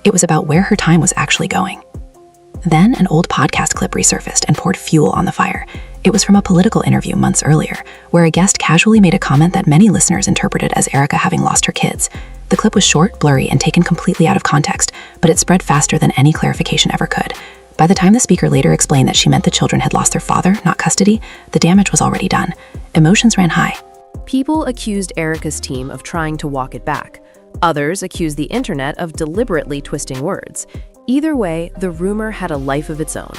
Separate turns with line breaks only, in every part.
It was about where her time was actually going. Then an old podcast clip resurfaced and poured fuel on the fire. It was from a political interview months earlier, where a guest casually made a comment that many listeners interpreted as Erika having lost her kids. The clip was short, blurry, and taken completely out of context, but it spread faster than any clarification ever could. By the time the speaker later explained that she meant the children had lost their father, not custody, the damage was already done. Emotions ran high.
People accused Erika's team of trying to walk it back. Others accused the internet of deliberately twisting words. Either way, the rumor had a life of its own.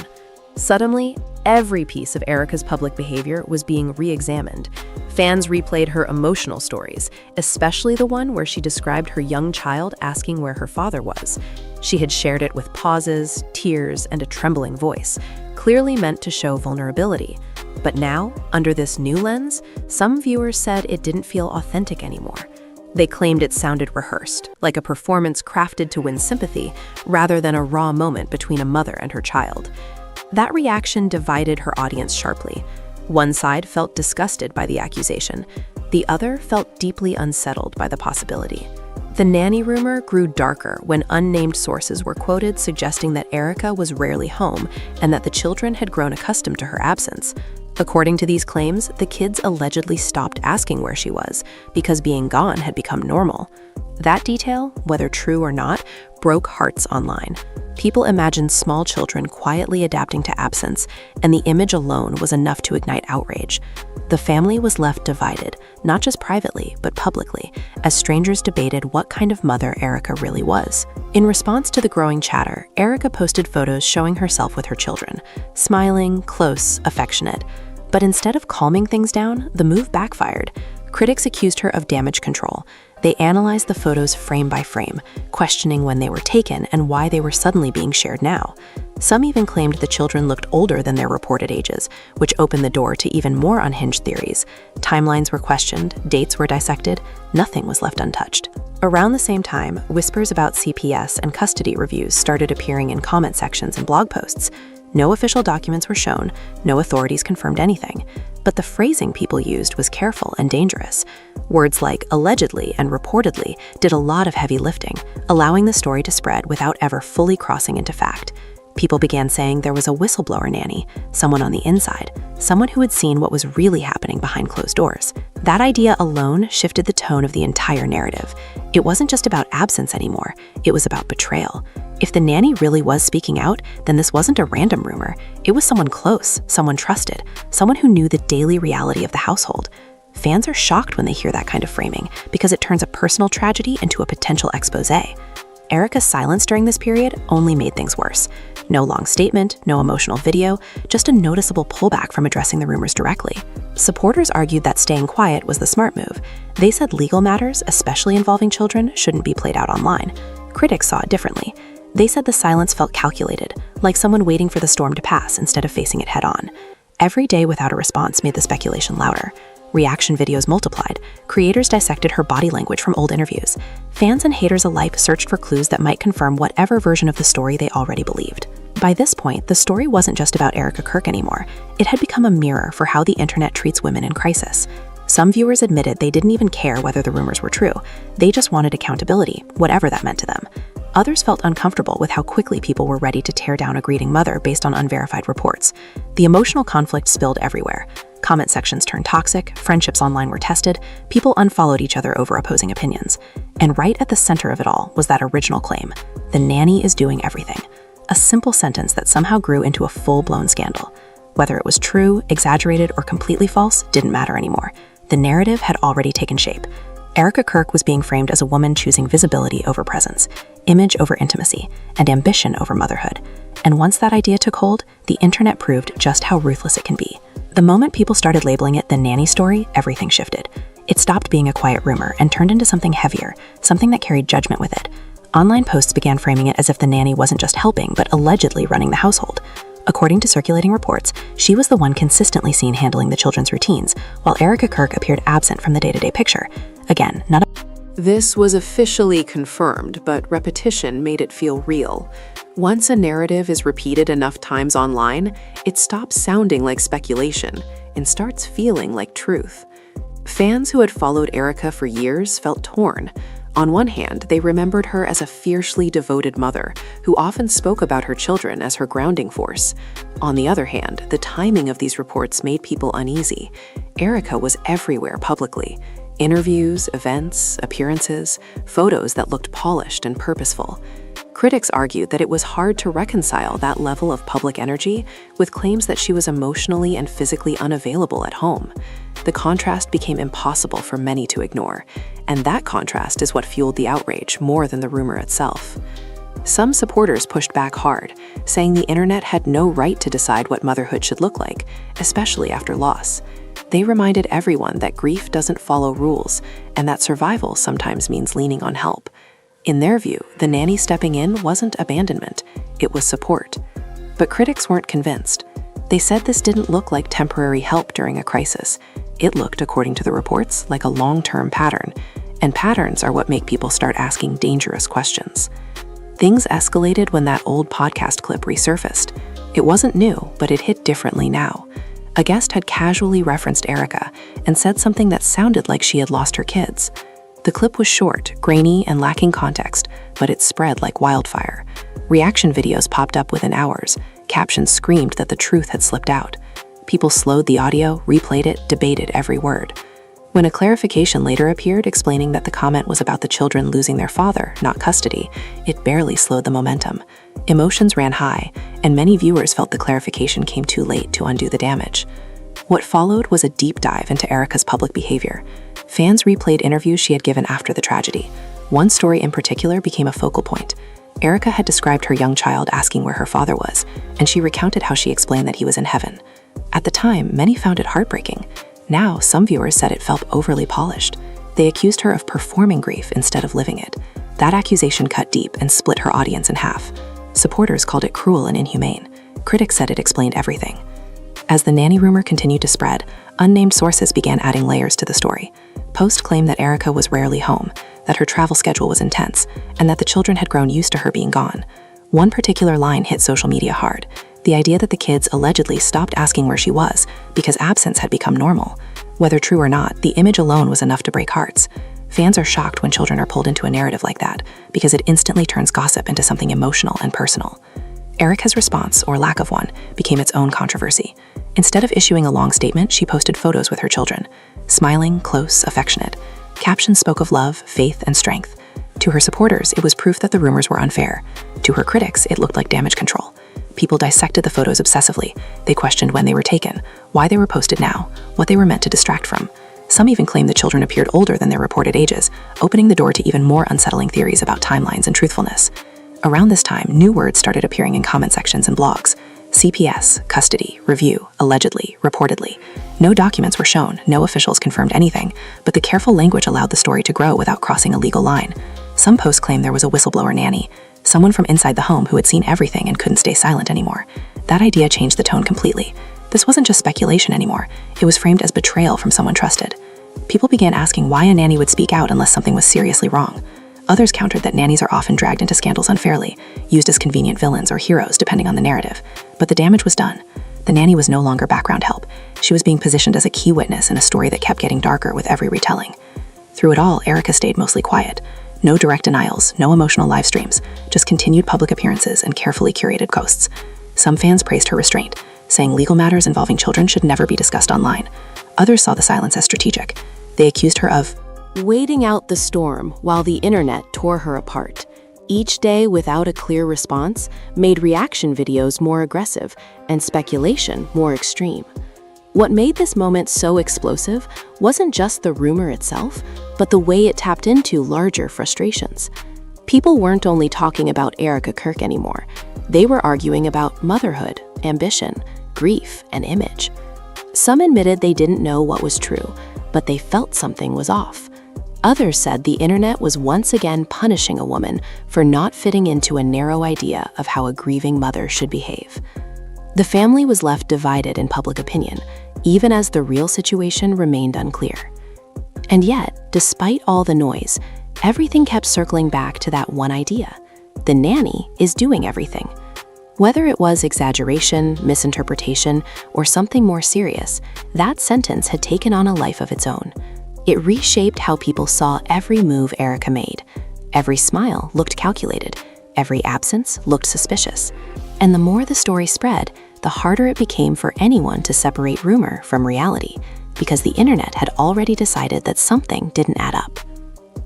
Suddenly, every piece of Erika's public behavior was being re-examined. Fans replayed her emotional stories, especially the one where she described her young child asking where her father was. She had shared it with pauses, tears, and a trembling voice, clearly meant to show vulnerability. But now, under this new lens, some viewers said it didn't feel authentic anymore. They claimed it sounded rehearsed, like a performance crafted to win sympathy, rather than a raw moment between a mother and her child. That reaction divided her audience sharply. One side felt disgusted by the accusation. The other felt deeply unsettled by the possibility. The nanny rumor grew darker when unnamed sources were quoted suggesting that Erika was rarely home and that the children had grown accustomed to her absence. According to these claims, the kids allegedly stopped asking where she was because being gone had become normal. That detail, whether true or not, broke hearts online. People imagined small children quietly adapting to absence, and the image alone was enough to ignite outrage. The family was left divided, not just privately, but publicly, as strangers debated what kind of mother Erika really was. In response to the growing chatter, Erika posted photos showing herself with her children, smiling, close, affectionate. But instead of calming things down, the move backfired. Critics accused her of damage control. They analyzed the photos frame by frame, questioning when they were taken and why they were suddenly being shared now. Some even claimed the children looked older than their reported ages, which opened the door to even more unhinged theories. Timelines were questioned, dates were dissected, nothing was left untouched. Around the same time, whispers about CPS and custody reviews started appearing in comment sections and blog posts. No official documents were shown, no authorities confirmed anything. But the phrasing people used was careful and dangerous. Words like allegedly and reportedly did a lot of heavy lifting, allowing the story to spread without ever fully crossing into fact. People began saying there was a whistleblower nanny, someone on the inside, someone who had seen what was really happening behind closed doors. That idea alone shifted the tone of the entire narrative. It wasn't just about absence anymore, it was about betrayal. If the nanny really was speaking out, then this wasn't a random rumor. It was someone close, someone trusted, someone who knew the daily reality of the household. Fans are shocked when they hear that kind of framing because it turns a personal tragedy into a potential expose. Erika's silence during this period only made things worse. No long statement, no emotional video, just a noticeable pullback from addressing the rumors directly. Supporters argued that staying quiet was the smart move. They said legal matters, especially involving children, shouldn't be played out online. Critics saw it differently. They said the silence felt calculated, like someone waiting for the storm to pass instead of facing it head-on. Every day without a response made the speculation louder. Reaction videos multiplied. Creators dissected her body language from old interviews. Fans and haters alike searched for clues that might confirm whatever version of the story they already believed. By this point, the story wasn't just about Erika Kirk anymore. It had become a mirror for how the internet treats women in crisis. Some viewers admitted they didn't even care whether the rumors were true. They just wanted accountability, whatever that meant to them. Others felt uncomfortable with how quickly people were ready to tear down a grieving mother based on unverified reports. The emotional conflict spilled everywhere. Comment sections turned toxic, friendships online were tested, people unfollowed each other over opposing opinions. And right at the center of it all was that original claim: the nanny is doing everything. A simple sentence that somehow grew into a full-blown scandal. Whether it was true, exaggerated, or completely false didn't matter anymore. The narrative had already taken shape. Erika Kirk was being framed as a woman choosing visibility over presence, image over intimacy, and ambition over motherhood. And once that idea took hold, the internet proved just how ruthless it can be. The moment people started labeling it the nanny story, everything shifted. It stopped being a quiet rumor and turned into something heavier, something that carried judgment with it. Online posts began framing it as if the nanny wasn't just helping, but allegedly running the household. According to circulating reports, she was the one consistently seen handling the children's routines, while Erika Kirk appeared absent from the day-to-day picture. Again, not a
This was officially confirmed, but repetition made it feel real. Once a narrative is repeated enough times online, it stops sounding like speculation and starts feeling like truth. Fans who had followed Erika for years felt torn. On one hand, they remembered her as a fiercely devoted mother who often spoke about her children as her grounding force. On the other hand, the timing of these reports made people uneasy. Erika was everywhere publicly. Interviews, events, appearances, photos that looked polished and purposeful. Critics argued that it was hard to reconcile that level of public energy with claims that she was emotionally and physically unavailable at home. The contrast became impossible for many to ignore, and that contrast is what fueled the outrage more than the rumor itself. Some supporters pushed back hard, saying the internet had no right to decide what motherhood should look like, especially after loss. They reminded everyone that grief doesn't follow rules, and that survival sometimes means leaning on help. In their view, the nanny stepping in wasn't abandonment, it was support. But critics weren't convinced. They said this didn't look like temporary help during a crisis. It looked, according to the reports, like a long-term pattern, and patterns are what make people start asking dangerous questions. Things escalated when that old podcast clip resurfaced. It wasn't new, but it hit differently now. A guest had casually referenced Erika and said something that sounded like she had lost her kids. The clip was short, grainy, and lacking context, but it spread like wildfire. Reaction videos popped up within hours. Captions screamed that the truth had slipped out. People slowed the audio, replayed it, debated every word. When a clarification later appeared explaining that the comment was about the children losing their father, not custody, it barely slowed the momentum. Emotions ran high, and many viewers felt the clarification came too late to undo the damage. What followed was a deep dive into Erika's public behavior. Fans replayed interviews she had given after the tragedy. One story in particular became a focal point. Erika had described her young child asking where her father was, and she recounted how she explained that he was in heaven. At the time, many found it heartbreaking. Now, some viewers said it felt overly polished. They accused her of performing grief instead of living it. That accusation cut deep and split her audience in half. Supporters called it cruel and inhumane. Critics said it explained everything. As the nanny rumor continued to spread, unnamed sources began adding layers to the story. Posts claimed that Erika was rarely home, that her travel schedule was intense, and that the children had grown used to her being gone. One particular line hit social media hard: the idea that the kids allegedly stopped asking where she was because absence had become normal. Whether true or not, the image alone was enough to break hearts. Fans are shocked when children are pulled into a narrative like that because it instantly turns gossip into something emotional and personal. Erika's response, or lack of one, became its own controversy. Instead of issuing a long statement, she posted photos with her children. Smiling, close, affectionate. Captions spoke of love, faith, and strength. To her supporters, it was proof that the rumors were unfair. To her critics, it looked like damage control. People dissected the photos obsessively. They questioned when they were taken, why they were posted now, what they were meant to distract from. Some even claimed the children appeared older than their reported ages, opening the door to even more unsettling theories about timelines and truthfulness. Around this time, new words started appearing in comment sections and blogs. CPS, custody, review, allegedly, reportedly. No documents were shown, no officials confirmed anything, but the careful language allowed the story to grow without crossing a legal line. Some posts claimed there was a whistleblower nanny, someone from inside the home who had seen everything and couldn't stay silent anymore. That idea changed the tone completely. This wasn't just speculation anymore, it was framed as betrayal from someone trusted. People began asking why a nanny would speak out unless something was seriously wrong. Others countered that nannies are often dragged into scandals unfairly, used as convenient villains or heroes depending on the narrative. But the damage was done. The nanny was no longer background help. She was being positioned as a key witness in a story that kept getting darker with every retelling. Through it all, Erika stayed mostly quiet. No direct denials, no emotional live streams, just continued public appearances and carefully curated posts. Some fans praised her restraint, saying legal matters involving children should never be discussed online. Others saw the silence as strategic. They accused her of
waiting out the storm while the internet tore her apart. Each day without a clear response made reaction videos more aggressive and speculation more extreme. What made this moment so explosive wasn't just the rumor itself, but the way it tapped into larger frustrations. People weren't only talking about Erika Kirk anymore. They were arguing about motherhood, ambition, grief, and image. Some admitted they didn't know what was true, but they felt something was off. Others said the internet was once again punishing a woman for not fitting into a narrow idea of how a grieving mother should behave. The family was left divided in public opinion, even as the real situation remained unclear. And yet, despite all the noise, everything kept circling back to that one idea: the nanny is doing everything. Whether it was exaggeration, misinterpretation, or something more serious, that sentence had taken on a life of its own.
It reshaped how people saw every move Erika made. Every smile looked calculated. Every absence looked suspicious. And the more the story spread, the harder it became for anyone to separate rumor from reality, because the internet had already decided that something didn't add up.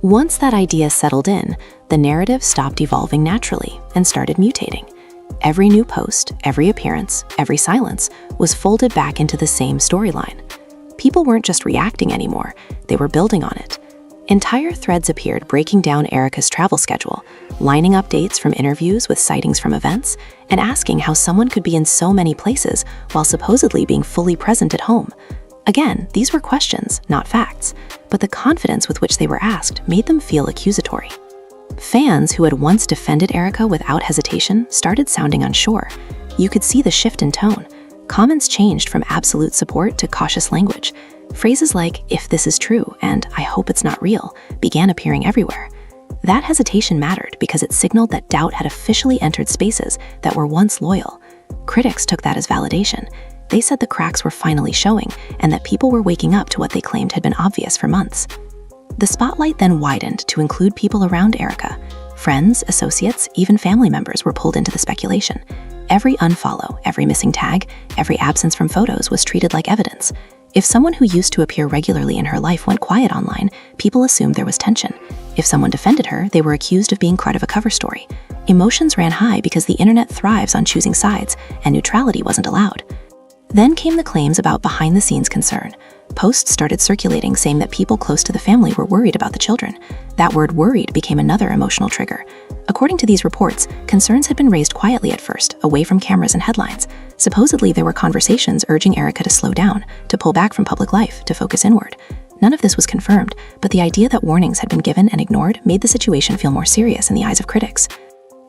Once that idea settled in, the narrative stopped evolving naturally and started mutating. Every new post, every appearance, every silence was folded back into the same storyline. People weren't just reacting anymore, they were building on it. Entire threads appeared breaking down Erika's travel schedule, lining up dates from interviews with sightings from events, and asking how someone could be in so many places while supposedly being fully present at home. Again, these were questions, not facts, but the confidence with which they were asked made them feel accusatory. Fans who had once defended Erika without hesitation started sounding unsure. You could see the shift in tone. Comments changed from absolute support to cautious language. Phrases like, "if this is true," and "I hope it's not real," began appearing everywhere. That hesitation mattered because it signaled that doubt had officially entered spaces that were once loyal. Critics took that as validation. They said the cracks were finally showing and that people were waking up to what they claimed had been obvious for months. The spotlight then widened to include people around Erika. Friends, associates, even family members were pulled into the speculation. Every unfollow, every missing tag, every absence from photos was treated like evidence. If someone who used to appear regularly in her life went quiet online, people assumed there was tension. If someone defended her, they were accused of being part of a cover story. Emotions ran high because the internet thrives on choosing sides, and neutrality wasn't allowed. Then came the claims about behind-the-scenes concern. Posts started circulating saying that people close to the family were worried about the children. That word "worried" became another emotional trigger. According to these reports, concerns had been raised quietly at first, away from cameras and headlines. Supposedly, there were conversations urging Erika to slow down, to pull back from public life, to focus inward. None of this was confirmed, but the idea that warnings had been given and ignored made the situation feel more serious in the eyes of critics.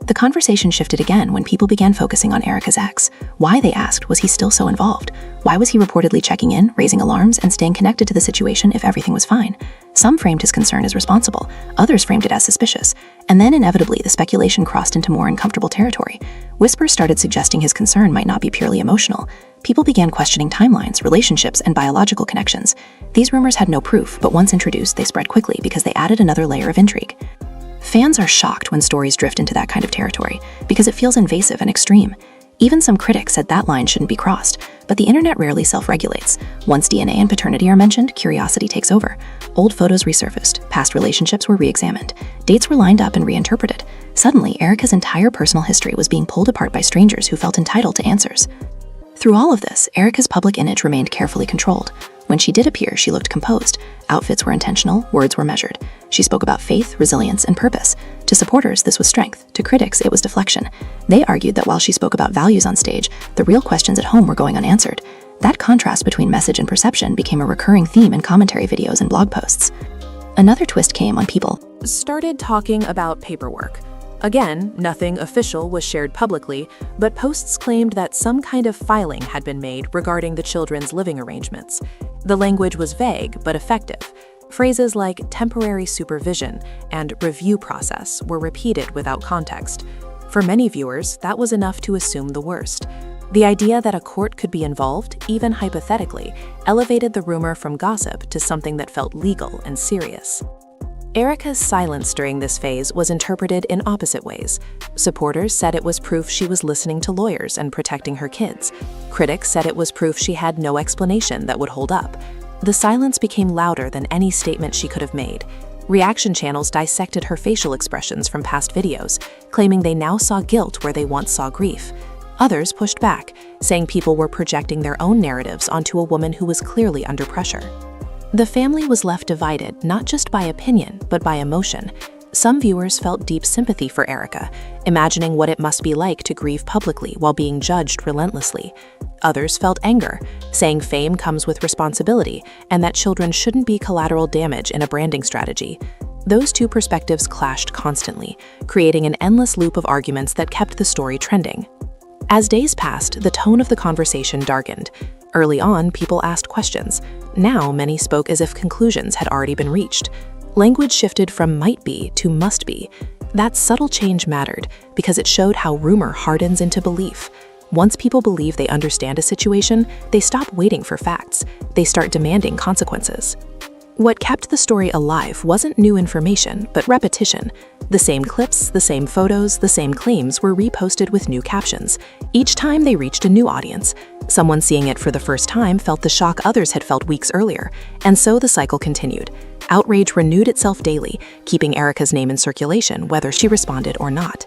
The conversation shifted again when people began focusing on Erika's ex. Why, they asked, was he still so involved? Why was he reportedly checking in, raising alarms, and staying connected to the situation if everything was fine? Some framed his concern as responsible, others framed it as suspicious, and then inevitably the speculation crossed into more uncomfortable territory. Whispers started suggesting his concern might not be purely emotional. People began questioning timelines, relationships, and biological connections. These rumors had no proof, but once introduced, they spread quickly because they added another layer of intrigue. Fans are shocked when stories drift into that kind of territory because it feels invasive and extreme. Even some critics said that line shouldn't be crossed, but the internet rarely self-regulates. Once DNA and paternity are mentioned, curiosity takes over. Old photos resurfaced, past relationships were re-examined, dates were lined up and reinterpreted. Suddenly, Erika's entire personal history was being pulled apart by strangers who felt entitled to answers. Through all of this, Erika's public image remained carefully controlled. When she did appear, she looked composed. Outfits were intentional, words were measured. She spoke about faith, resilience, and purpose. To supporters, this was strength. To critics, it was deflection. They argued that while she spoke about values on stage, the real questions at home were going unanswered. That contrast between message and perception became a recurring theme in commentary videos and blog posts. Another twist came when people
started talking about paperwork. Again, nothing official was shared publicly, but posts claimed that some kind of filing had been made regarding the children's living arrangements. The language was vague but effective. Phrases like temporary supervision and review process were repeated without context. For many viewers, that was enough to assume the worst. The idea that a court could be involved, even hypothetically, elevated the rumor from gossip to something that felt legal and serious. Erika's silence during this phase was interpreted in opposite ways. Supporters said it was proof she was listening to lawyers and protecting her kids. Critics said it was proof she had no explanation that would hold up. The silence became louder than any statement she could have made. Reaction channels dissected her facial expressions from past videos, claiming they now saw guilt where they once saw grief. Others pushed back, saying people were projecting their own narratives onto a woman who was clearly under pressure. The family was left divided not just by opinion, but by emotion. Some viewers felt deep sympathy for Erika, imagining what it must be like to grieve publicly while being judged relentlessly. Others felt anger, saying fame comes with responsibility and that children shouldn't be collateral damage in a branding strategy. Those two perspectives clashed constantly, creating an endless loop of arguments that kept the story trending. As days passed, the tone of the conversation darkened. Early on, people asked questions. Now, many spoke as if conclusions had already been reached. Language shifted from might be to must be. That subtle change mattered because it showed how rumor hardens into belief. Once people believe they understand a situation, they stop waiting for facts. They start demanding consequences.
What kept the story alive wasn't new information, but repetition. The same clips, the same photos, the same claims were reposted with new captions. Each time they reached a new audience. Someone seeing it for the first time felt the shock others had felt weeks earlier, and so the cycle continued. Outrage renewed itself daily, keeping Erika's name in circulation whether she responded or not.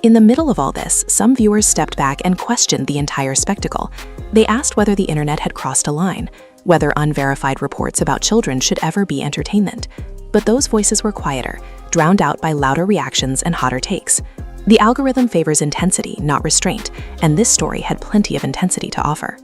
In the middle of all this, some viewers stepped back and questioned the entire spectacle. They asked whether the internet had crossed a line, whether unverified reports about children should ever be entertainment. But those voices were quieter, drowned out by louder reactions and hotter takes. The algorithm favors intensity, not restraint, and this story had plenty of intensity to offer.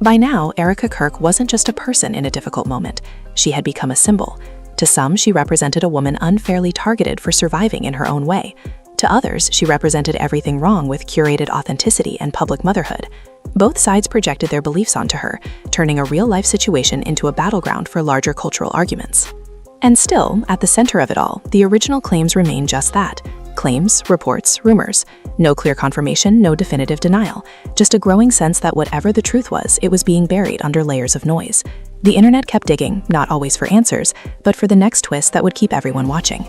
By now, Erika Kirk wasn't just a person in a difficult moment. She had become a symbol. To some, she represented a woman unfairly targeted for surviving in her own way. To others, she represented everything wrong with curated authenticity and public motherhood. Both sides projected their beliefs onto her, turning a real-life situation into a battleground for larger cultural arguments. And still, at the center of it all, the original claims remain just that. Claims, reports, rumors. No clear confirmation, no definitive denial. Just a growing sense that whatever the truth was, it was being buried under layers of noise. The internet kept digging, not always for answers, but for the next twist that would keep everyone watching.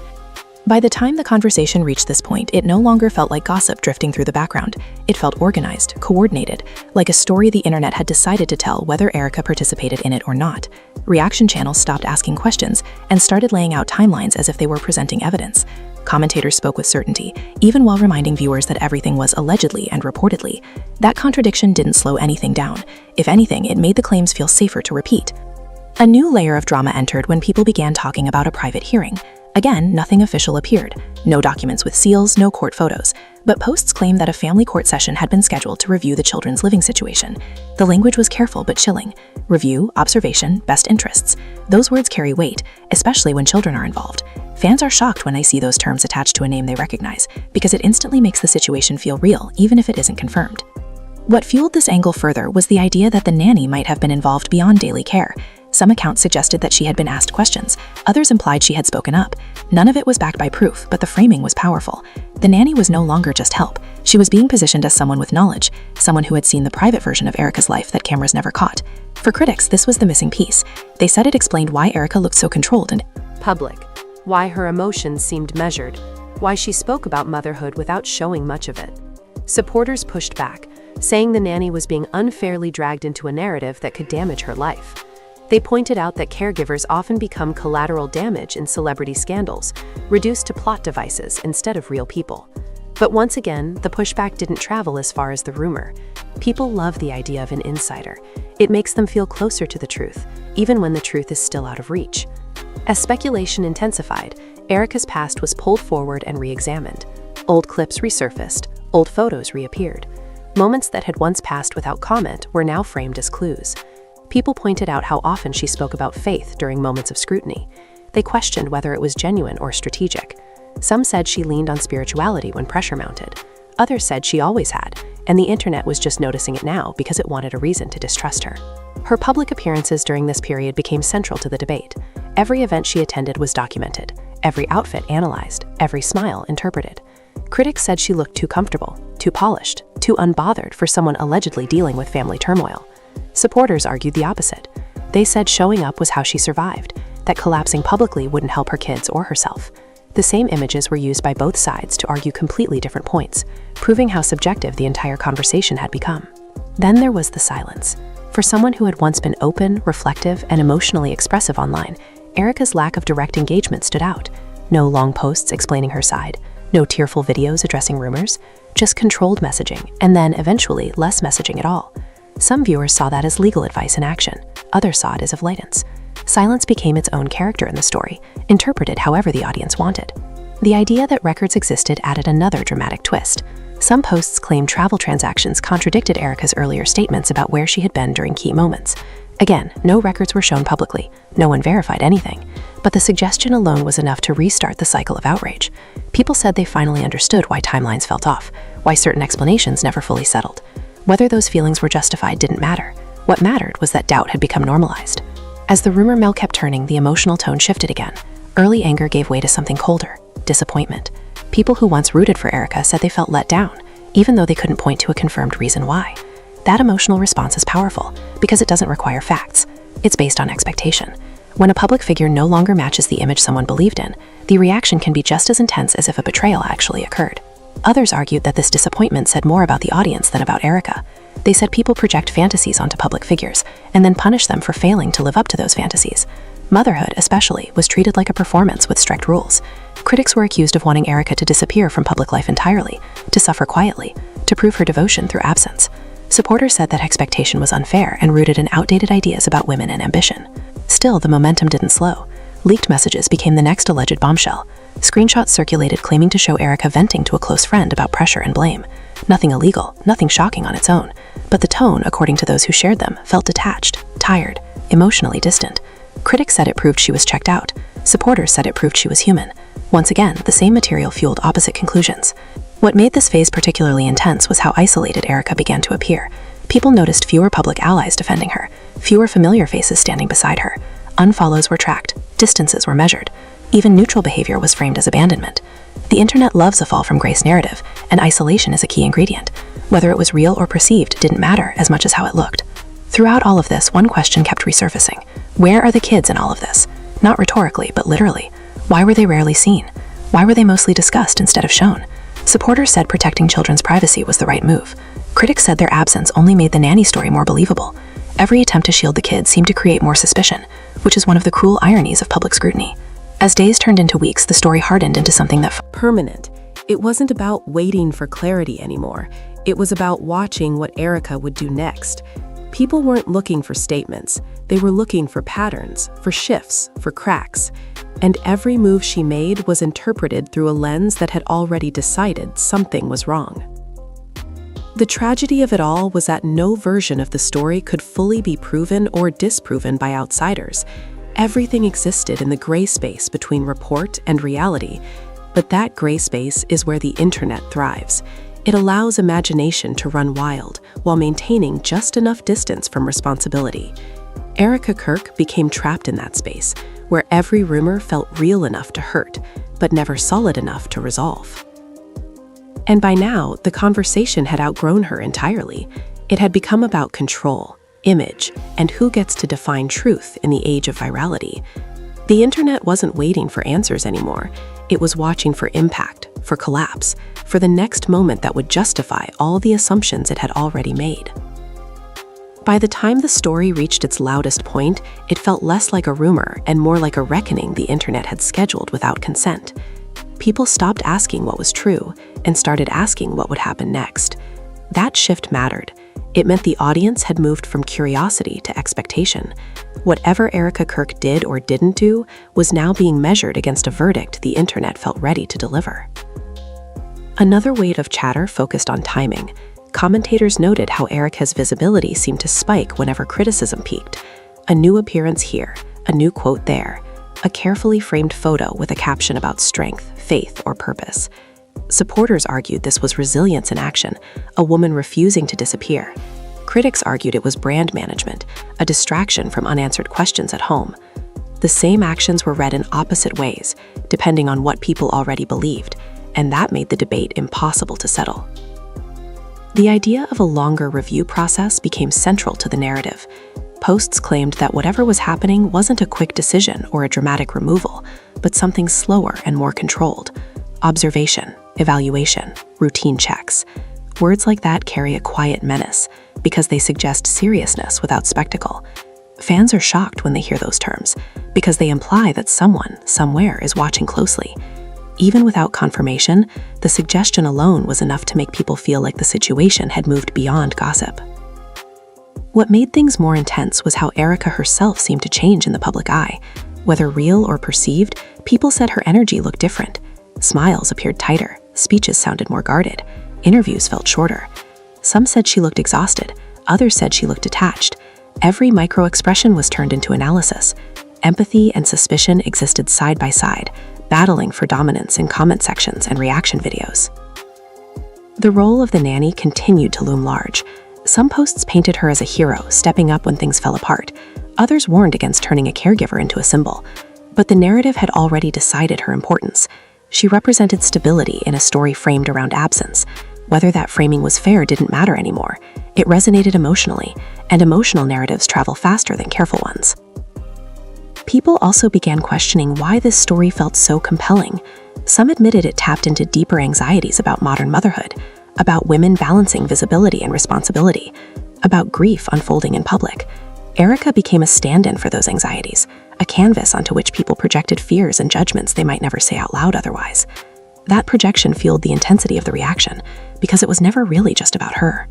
By the time the conversation reached this point, it no longer felt like gossip drifting through the background. It felt organized, coordinated, like a story the internet had decided to tell whether Erika participated in it or not. Reaction channels stopped asking questions and started laying out timelines as if they were presenting evidence. Commentators spoke with certainty, even while reminding viewers that everything was allegedly and reportedly. That contradiction didn't slow anything down. If anything, it made the claims feel safer to repeat. A new layer of drama entered when people began talking about a private hearing. Again, nothing official appeared. No documents with seals, no court photos. But posts claimed that a family court session had been scheduled to review the children's living situation. The language was careful but chilling. Review, observation, best interests. Those words carry weight, especially when children are involved. Fans are shocked when they see those terms attached to a name they recognize, because it instantly makes the situation feel real, even if it isn't confirmed. What fueled this angle further was the idea that the nanny might have been involved beyond daily care. Some accounts suggested that she had been asked questions. Others implied she had spoken up. None of it was backed by proof, but the framing was powerful. The nanny was no longer just help. She was being positioned as someone with knowledge, someone who had seen the private version of Erika's life that cameras never caught. For critics, this was the missing piece. They said it explained why Erika looked so controlled and
Public. Why her emotions seemed measured. Why she spoke about motherhood without showing much of it. Supporters pushed back, saying the nanny was being unfairly dragged into a narrative that could damage her life. They pointed out that caregivers often become collateral damage in celebrity scandals, reduced to plot devices instead of real people. But once again, the pushback didn't travel as far as the rumor. People love the idea of an insider. It makes them feel closer to the truth, even when the truth is still out of reach. As speculation intensified, Erika's past was pulled forward and re-examined. Old clips resurfaced, old photos reappeared. Moments that had once passed without comment were now framed as clues. People pointed out how often she spoke about faith during moments of scrutiny. They questioned whether it was genuine or strategic. Some said she leaned on spirituality when pressure mounted. Others said she always had, and the internet was just noticing it now because it wanted a reason to distrust her. Her public appearances during this period became central to the debate. Every event she attended was documented, every outfit analyzed, every smile interpreted. Critics said she looked too comfortable, too polished, too unbothered for someone allegedly dealing with family turmoil. Supporters argued the opposite. They said showing up was how she survived, that collapsing publicly wouldn't help her kids or herself. The same images were used by both sides to argue completely different points, proving how subjective the entire conversation had become. Then there was the silence. For someone who had once been open, reflective, and emotionally expressive online, Erika's lack of direct engagement stood out. No long posts explaining her side, no tearful videos addressing rumors, just controlled messaging, and then, eventually, less messaging at all. Some viewers saw that as legal advice in action. Others saw it as avoidance. Silence became its own character in the story, interpreted however the audience wanted. The idea that records existed added another dramatic twist. Some posts claimed travel transactions contradicted Erika's earlier statements about where she had been during key moments. Again, no records were shown publicly. No one verified anything. But the suggestion alone was enough to restart the cycle of outrage. People said they finally understood why timelines felt off, why certain explanations never fully settled. Whether those feelings were justified didn't matter. What mattered was that doubt had become normalized. As the rumor mill kept turning, the emotional tone shifted again. Early anger gave way to something colder, disappointment. People who once rooted for Erika said they felt let down, even though they couldn't point to a confirmed reason why. That emotional response is powerful because it doesn't require facts. It's based on expectation.
When a public figure no longer matches the image someone believed in, the reaction can be just as intense as if a betrayal actually occurred. Others argued that this disappointment said more about the audience than about Erika. They said people project fantasies onto public figures and then punish them for failing to live up to those fantasies. Motherhood, especially, was treated like a performance with strict rules. Critics were accused of wanting Erika to disappear from public life entirely, to suffer quietly, to prove her devotion through absence. Supporters said that expectation was unfair and rooted in outdated ideas about women and ambition. Still, the momentum didn't slow. Leaked messages became the next alleged bombshell. Screenshots circulated claiming to show Erika venting to a close friend about pressure and blame. Nothing illegal, nothing shocking on its own. But the tone, according to those who shared them, felt detached, tired, emotionally distant. Critics said it proved she was checked out. Supporters said it proved she was human. Once again, the same material fueled opposite conclusions. What made this phase particularly intense was how isolated Erika began to appear. People noticed fewer public allies defending her, fewer familiar faces standing beside her. Unfollows were tracked, distances were measured. Even neutral behavior was framed as abandonment. The internet loves a fall from grace narrative, and isolation is a key ingredient. Whether it was real or perceived didn't matter as much as how it looked. Throughout all of this, one question kept resurfacing. Where are the kids in all of this? Not rhetorically, but literally. Why were they rarely seen? Why were they mostly discussed instead of shown? Supporters said protecting children's privacy was the right move. Critics said their absence only made the nanny story more believable. Every attempt to shield the kids seemed to create more suspicion, which is one of the cruel ironies of public scrutiny. As days turned into weeks, the story hardened into something that
Permanent. It wasn't about waiting for clarity anymore. It was about watching what Erika would do next. People weren't looking for statements. They were looking for patterns, for shifts, for cracks. And every move she made was interpreted through a lens that had already decided something was wrong. The tragedy of it all was that no version of the story could fully be proven or disproven by outsiders. Everything existed in the gray space between report and reality, but that gray space is where the internet thrives. It allows imagination to run wild while maintaining just enough distance from responsibility. Erika Kirk became trapped in that space, where every rumor felt real enough to hurt, but never solid enough to resolve. And by now, the conversation had outgrown her entirely. It had become about control, image, and who gets to define truth in the age of virality. The internet wasn't waiting for answers anymore. It was watching for impact, for collapse, for the next moment that would justify all the assumptions it had already made. By the time the story reached its loudest point, it felt less like a rumor and more like a reckoning the internet had scheduled without consent. People stopped asking what was true and started asking what would happen next. That shift mattered. It meant the audience had moved from curiosity to expectation. Whatever Erika Kirk did or didn't do was now being measured against a verdict the internet felt ready to deliver. Another wave of chatter focused on timing. Commentators noted how Erika's visibility seemed to spike whenever criticism peaked. A new appearance here, a new quote there, a carefully framed photo with a caption about strength, faith, or purpose. Supporters argued this was resilience in action, a woman refusing to disappear. Critics argued it was brand management, a distraction from unanswered questions at home. The same actions were read in opposite ways, depending on what people already believed, and that made the debate impossible to settle. The idea of a longer review process became central to the narrative. Posts claimed that whatever was happening wasn't a quick decision or a dramatic removal, but something slower and more controlled. Observation, evaluation, routine checks. Words like that carry a quiet menace because they suggest seriousness without spectacle. Fans are shocked when they hear those terms because they imply that someone, somewhere, is watching closely. Even without confirmation, the suggestion alone was enough to make people feel like the situation had moved beyond gossip. What made things more intense was how Erika herself seemed to change in the public eye. Whether real or perceived, people said her energy looked different. Smiles appeared tighter, speeches sounded more guarded, interviews felt shorter. Some said she looked exhausted, others said she looked detached. Every micro-expression was turned into analysis. Empathy and suspicion existed side by side, battling for dominance in comment sections and reaction videos. The role of the nanny continued to loom large. Some posts painted her as a hero, stepping up when things fell apart. Others warned against turning a caregiver into a symbol. But the narrative had already decided her importance. She represented stability in a story framed around absence. Whether that framing was fair didn't matter anymore. It resonated emotionally, and emotional narratives travel faster than careful ones.
People also began questioning why this story felt so compelling. Some admitted it tapped into deeper anxieties about modern motherhood, about women balancing visibility and responsibility, about grief unfolding in public. Erika became a stand-in for those anxieties, a canvas onto which people projected fears and judgments they might never say out loud otherwise. That projection fueled the intensity of the reaction, because it was never really just about her.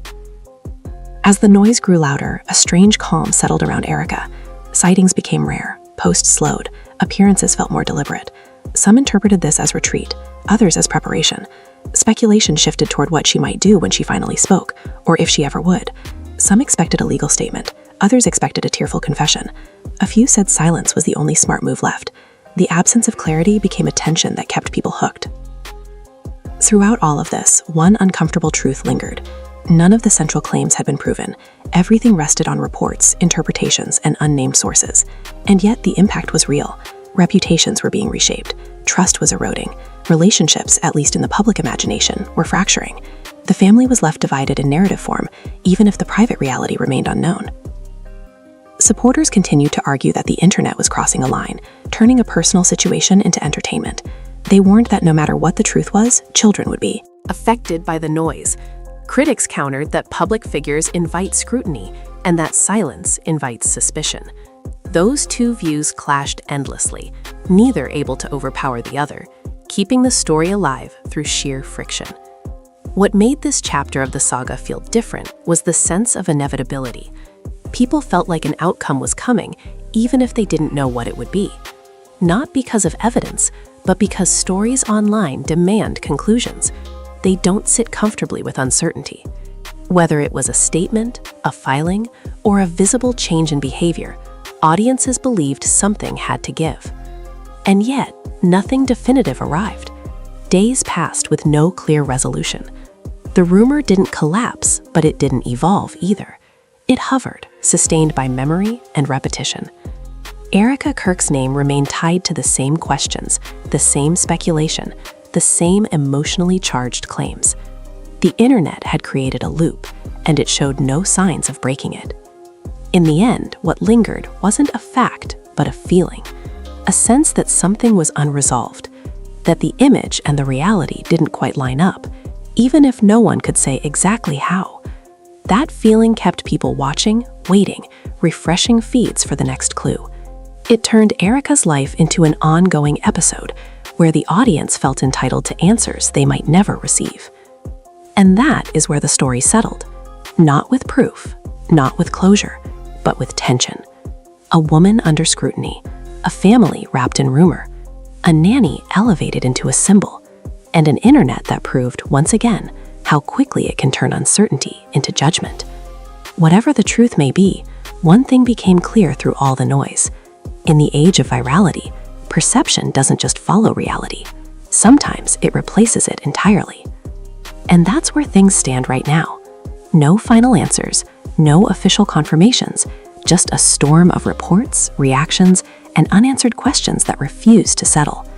As the noise grew louder, a strange calm settled around Erika. Sightings became rare, posts slowed, appearances felt more deliberate. Some interpreted this as retreat, others as preparation. Speculation shifted toward what she might do when she finally spoke, or if she ever would. Some expected a legal statement, others expected a tearful confession. A few said silence was the only smart move left. The absence of clarity became a tension that kept people hooked. Throughout all of this, one uncomfortable truth lingered. None of the central claims had been proven. Everything rested on reports, interpretations, and unnamed sources. And yet the impact was real. Reputations were being reshaped. Trust was eroding. Relationships, at least in the public imagination, were fracturing. The family was left divided in narrative form, even if the private reality remained unknown. Supporters continued to argue that the internet was crossing a line, turning a personal situation into entertainment. They warned that no matter what the truth was, children would be
affected by the noise. Critics countered that public figures invite scrutiny and that silence invites suspicion. Those two views clashed endlessly, neither able to overpower the other, keeping the story alive through sheer friction. What made this chapter of the saga feel different was the sense of inevitability. People felt like an outcome was coming, even if they didn't know what it would be. Not because of evidence, but because stories online demand conclusions. They don't sit comfortably with uncertainty. Whether it was a statement, a filing, or a visible change in behavior, audiences believed something had to give. And yet, nothing definitive arrived. Days passed with no clear resolution. The rumor didn't collapse, but it didn't evolve either. It hovered, sustained by memory and repetition. Erika Kirk's name remained tied to the same questions, the same speculation, the same emotionally charged claims. The internet had created a loop, and it showed no signs of breaking it. In the end, what lingered wasn't a fact, but a feeling, a sense that something was unresolved, that the image and the reality didn't quite line up, even if no one could say exactly how. That feeling kept people watching, waiting, refreshing feeds for the next clue. It turned Erika's life into an ongoing episode where the audience felt entitled to answers they might never receive. And that is where the story settled. Not with proof, not with closure, but with tension. A woman under scrutiny, a family wrapped in rumor, a nanny elevated into a symbol, and an internet that proved, once again, how quickly it can turn uncertainty into judgment. Whatever the truth may be, one thing became clear through all the noise. In the age of virality, perception doesn't just follow reality. Sometimes it replaces it entirely. And that's where things stand right now. No final answers, no official confirmations, just a storm of reports, reactions, and unanswered questions that refuse to settle.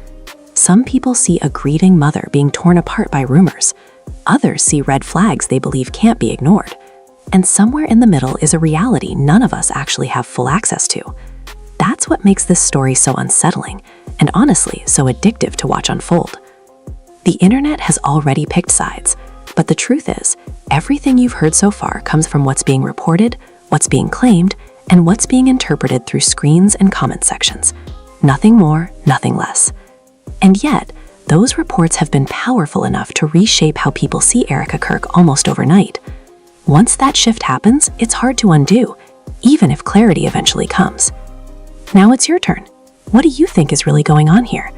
Some people see a grieving mother being torn apart by rumors. Others see red flags they believe can't be ignored. And somewhere in the middle is a reality none of us actually have full access to. That's what makes this story so unsettling, and honestly, so addictive to watch unfold. The internet has already picked sides, but the truth is, everything you've heard so far comes from what's being reported, what's being claimed, and what's being interpreted through screens and comment sections. Nothing more, nothing less. And yet, those reports have been powerful enough to reshape how people see Erika Kirk almost overnight. Once that shift happens, it's hard to undo, even if clarity eventually comes. Now it's your turn. What do you think is really going on here?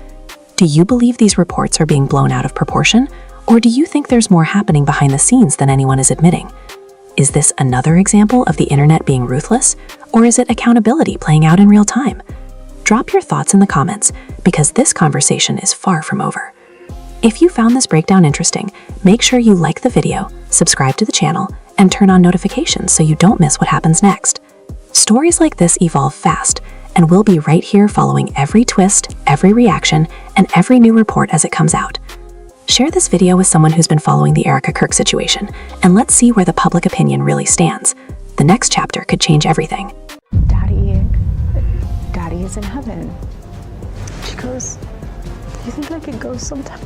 Do you believe these reports are being blown out of proportion, or do you think there's more happening behind the scenes than anyone is admitting? Is this another example of the internet being ruthless, or is it accountability playing out in real time? Drop your thoughts in the comments, because this conversation is far from over. If you found this breakdown interesting, make sure you like the video, subscribe to the channel, and turn on notifications so you don't miss what happens next. Stories like this evolve fast, and we'll be right here following every twist, every reaction, and every new report as it comes out. Share this video with someone who's been following the Erika Kirk situation, and let's see where the public opinion really stands. The next chapter could change everything.
Daddy he's in heaven. She goes, do you think I could go sometime?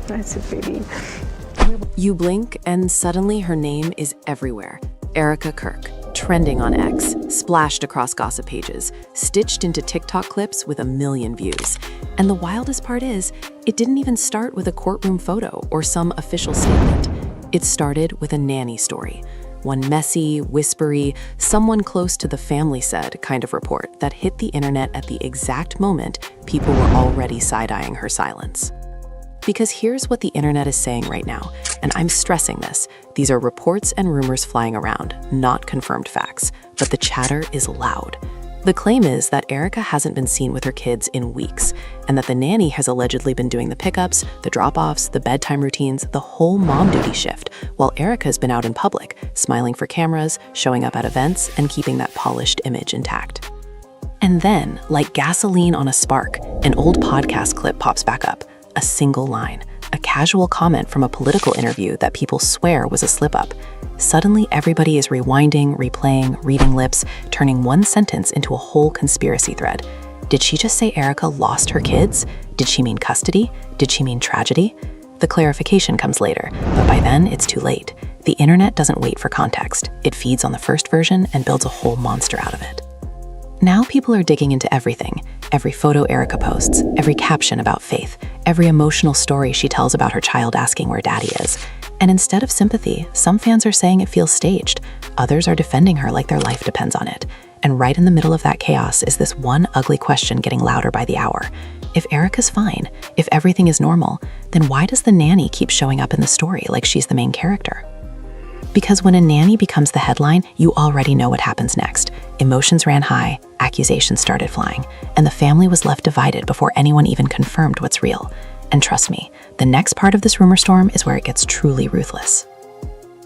I said, baby.
You blink, and suddenly her name is everywhere. Erika Kirk, trending on X, splashed across gossip pages, stitched into TikTok clips with 1 million views. And the wildest part is, it didn't even start with a courtroom photo or some official statement. It started with a nanny story. One messy, whispery, someone close to the family said kind of report that hit the internet at the exact moment people were already side-eyeing her silence. Because here's what the internet is saying right now, and I'm stressing this. These are reports and rumors flying around, not confirmed facts, but the chatter is loud. The claim is that Erika hasn't been seen with her kids in weeks, and that the nanny has allegedly been doing the pickups, the drop-offs, the bedtime routines, the whole mom duty shift, while Erika's been out in public, smiling for cameras, showing up at events, and keeping that polished image intact. And then, like gasoline on a spark, an old podcast clip pops back up. A single line, a casual comment from a political interview that people swear was a slip-up. Suddenly, everybody is rewinding, replaying, reading lips, turning one sentence into a whole conspiracy thread. Did she just say Erika lost her kids? Did she mean custody? Did she mean tragedy? The clarification comes later, but by then it's too late. The internet doesn't wait for context. It feeds on the first version and builds a whole monster out of it. Now people are digging into everything. Every photo Erika posts, every caption about faith, every emotional story she tells about her child asking where daddy is. And instead of sympathy, some fans are saying it feels staged. Others are defending her like their life depends on it. And right in the middle of that chaos is this one ugly question getting louder by the hour. If Erika's fine, if everything is normal, then why does the nanny keep showing up in the story like she's the main character? Because when a nanny becomes the headline, you already know what happens next. Emotions ran high, accusations started flying, and the family was left divided before anyone even confirmed what's real. And trust me, the next part of this rumor storm is where it gets truly ruthless.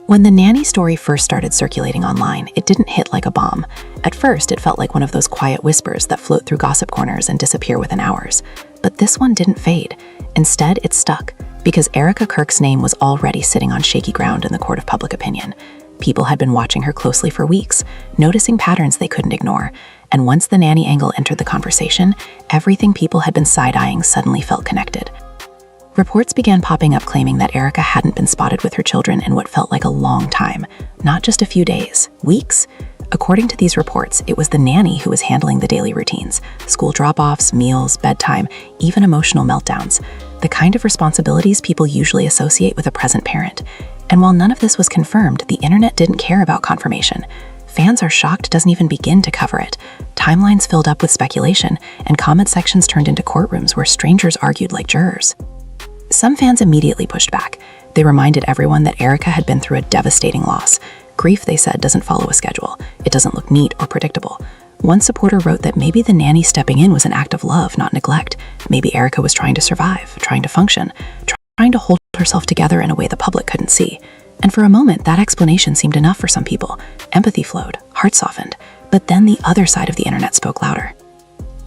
When the nanny story first started circulating online, it didn't hit like a bomb. At first, it felt like one of those quiet whispers that float through gossip corners and disappear within hours. But this one didn't fade. Instead, it stuck, because Erika Kirk's name was already sitting on shaky ground in the court of public opinion. People had been watching her closely for weeks, noticing patterns they couldn't ignore. And once the nanny angle entered the conversation, everything people had been side-eyeing suddenly felt connected. Reports began popping up claiming that Erika hadn't been spotted with her children in what felt like a long time, not just a few days, weeks. According to these reports, it was the nanny who was handling the daily routines, school drop-offs, meals, bedtime, even emotional meltdowns, the kind of responsibilities people usually associate with a present parent. And while none of this was confirmed, the internet didn't care about confirmation. Fans are shocked doesn't even begin to cover it. Timelines filled up with speculation, and comment sections turned into courtrooms where strangers argued like jurors. Some fans immediately pushed back. They reminded everyone that Erika had been through a devastating loss. Grief, they said, doesn't follow a schedule. It doesn't look neat or predictable. One supporter wrote that maybe the nanny stepping in was an act of love, not neglect. Maybe Erika was trying to survive, trying to function, trying to hold herself together in a way the public couldn't see. And for a moment, that explanation seemed enough for some people. Empathy flowed, hearts softened. But then the other side of the internet spoke louder.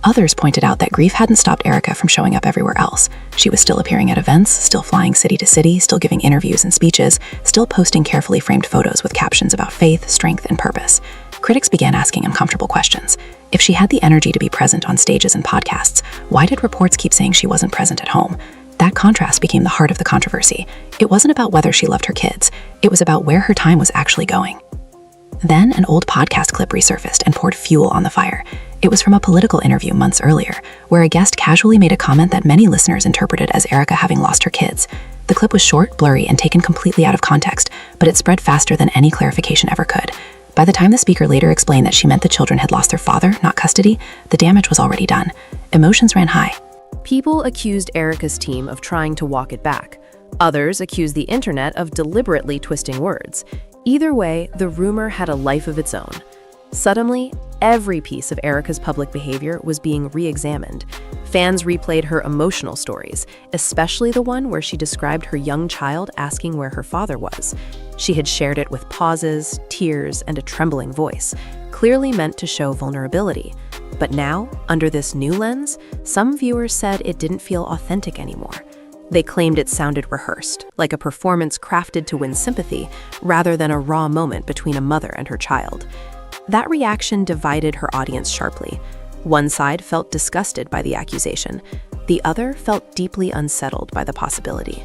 Others pointed out that grief hadn't stopped Erika from showing up everywhere else. She was still appearing at events, still flying city to city, still giving interviews and speeches, still posting carefully framed photos with captions about faith, strength, and purpose. Critics began asking uncomfortable questions. If she had the energy to be present on stages and podcasts, why did reports keep saying she wasn't present at home? That contrast became the heart of the controversy. It wasn't about whether she loved her kids. It was about where her time was actually going. Then an old podcast clip resurfaced and poured fuel on the fire. It was from a political interview months earlier, where a guest casually made a comment that many listeners interpreted as Erika having lost her kids. The clip was short, blurry, and taken completely out of context, but it spread faster than any clarification ever could. By the time the speaker later explained that she meant the children had lost their father, not custody, the damage was already done. Emotions ran high.
People accused Erika's team of trying to walk it back. Others accused the internet of deliberately twisting words. Either way, the rumor had a life of its own. Suddenly, every piece of Erika's public behavior was being re-examined. Fans replayed her emotional stories, especially the one where she described her young child asking where her father was. She had shared it with pauses, tears, and a trembling voice, clearly meant to show vulnerability. But now, under this new lens, some viewers said it didn't feel authentic anymore. They claimed it sounded rehearsed, like a performance crafted to win sympathy, rather than a raw moment between a mother and her child. That reaction divided her audience sharply. One side felt disgusted by the accusation. The other felt deeply unsettled by the possibility.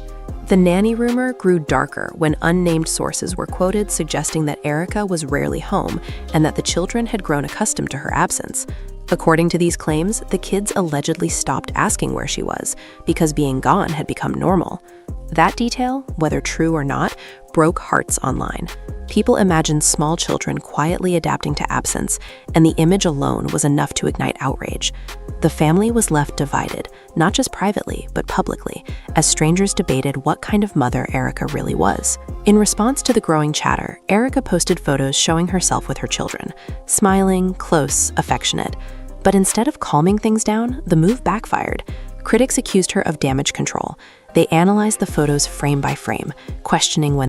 The nanny rumor grew darker when unnamed sources were quoted suggesting that Erika was rarely home and that the children had grown accustomed to her absence. According to these claims, the kids allegedly stopped asking where she was because being gone had become normal. That detail, whether true or not, broke hearts online. People imagined small children quietly adapting to absence, and the image alone was enough to ignite outrage. The family was left divided, not just privately, but publicly, as strangers debated what kind of mother Erika really was. In response to the growing chatter, Erika posted photos showing herself with her children, smiling, close, affectionate. But instead of calming things down, the move backfired. Critics accused her of damage control. They analyzed the photos frame by frame, questioning when